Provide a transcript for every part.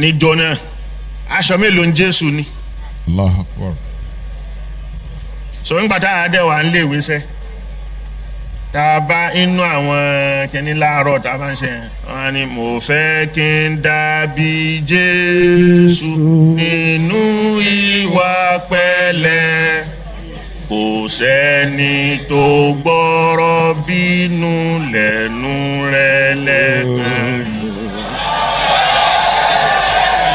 ní dọ́nà aṣọ mélòó ń Jésù ni. Allahu Akbar. So nígbà tá a dẹ̀ wà ń léèwé sẹ́ tá a bá inú àwọn kẹ́ni láàárọ̀ tá a bá ń ṣe wọn ni mo fẹ́ kí n dàbí Jésù nínú ìwà pẹ̀lẹ́ kò sẹ́ni tó gbọ́rọ̀ bínú lẹ́nu rẹ̀ lẹ́ẹ̀kan.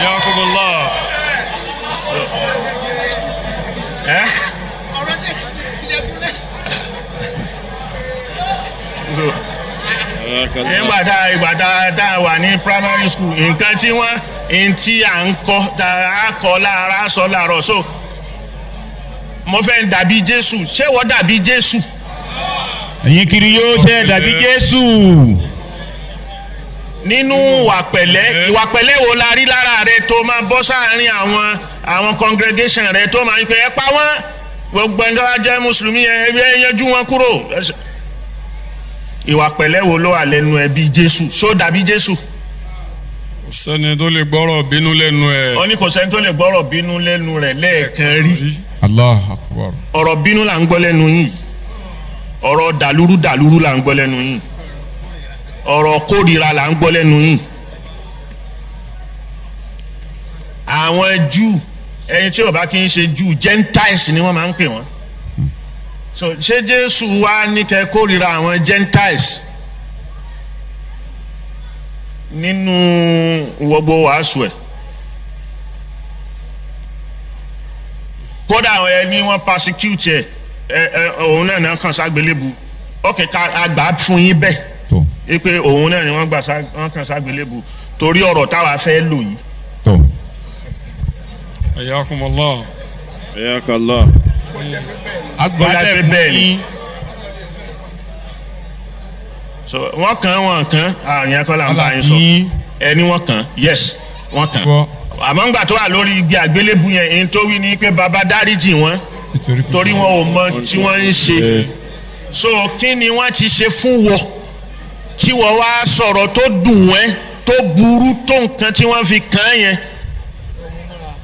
Yakumullah. ìgbà tá a wà ní primary school nǹkan tí à ń kọ́ tá a kọ́ lára sọ láàárọ̀ so mo fẹ́ dàbí Jésù ṣé wọ́n dàbí Jésù. ẹ̀yin kiri yóò ṣe dàbí Jésù. nínú ìwà pẹ̀lẹ́ wo la rí lára rẹ tó máa bọ́ sáàárín àwọn congregation rẹ tó máa ń pè é pa wọ́n gbogbo ẹni tó bá jẹ́ mùsùlùmí ẹ yanjú wọn kúrò. ìwà pẹ̀lẹ́ wo ló wà lẹ́nu ẹ bí Jésù ṣó dàbí Jésù. kò sẹ́ni tó lè gbọ́rọ̀ bínú lẹ́nu ẹ̀. ó ní kò sẹ́ni tó lè gbọ́rọ̀ bínú lẹ́nu rẹ̀ lẹ́ẹ̀kan rí. Allahu Akbar. ọ̀rọ̀ bínú là ń gbọ́ lẹ́nu yìí ọ̀rọ̀ dàlúrú là ń gbọ́ lẹ́nu yìí ọ̀rọ̀ kórìíra là ń gbọ́ lẹ́nu yìí. àwọn Júù ẹni tí ò bá kí ń ṣe Júù Gentiles ni wọ́n máa ń pè wọ́n. so ṣé Jésù wá ní kẹ́ kórìíra àwọn Gentiles nínú gbogbo wàásù ẹ̀. kódà ẹni wọ́n persecute òun náà kàn ságbélébù ọkẹ ká àgbà fún yín bẹ́ẹ̀ pé òun náà ni wọ́n kàn ságbélébù torí ọ̀rọ̀ táwa fẹ́ lò yìí. Ayakumullah. Ayakallah. agbada bẹ́ẹ̀ ni. so wọ́n kàn àyàn kọ́ là ń bá yín sọ ẹni wọ́n kàn yes wọ́n kàn àmọ́ ńgbà tó wà lórí igi àgbélébù yẹn èyí tó wí ni pé baba dáríjì wọn torí wọn ò mọ tí wọ́n ń ṣe. so kí ni wọ́n ti ṣe fún wọ tí wọ́n wá sọ̀rọ̀ tó dùn ẹ́ tó burú tó nǹkan tí wọ́n fi kàn yẹn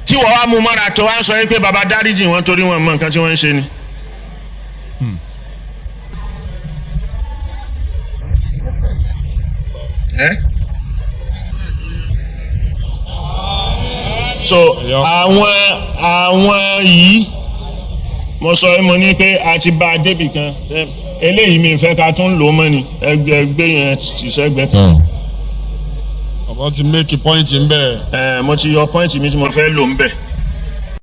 tí wọ́n wá mú mọ́ra tó wá ń sọ yín pé baba dáríjì wọn torí wọn mọ nǹkan tí wọ́n ń ṣe ni. so àwọn yìí mo ní pé a ti bá a débì kan eléyìí mi fẹ́ ká tún lò mọ́ ni ẹgbẹ́ yẹn ti sẹ́gbẹ́ kan. bàbá ti make point ń bẹ̀. mo ti yọ point mi tí mo fẹ́ lò ń bẹ̀.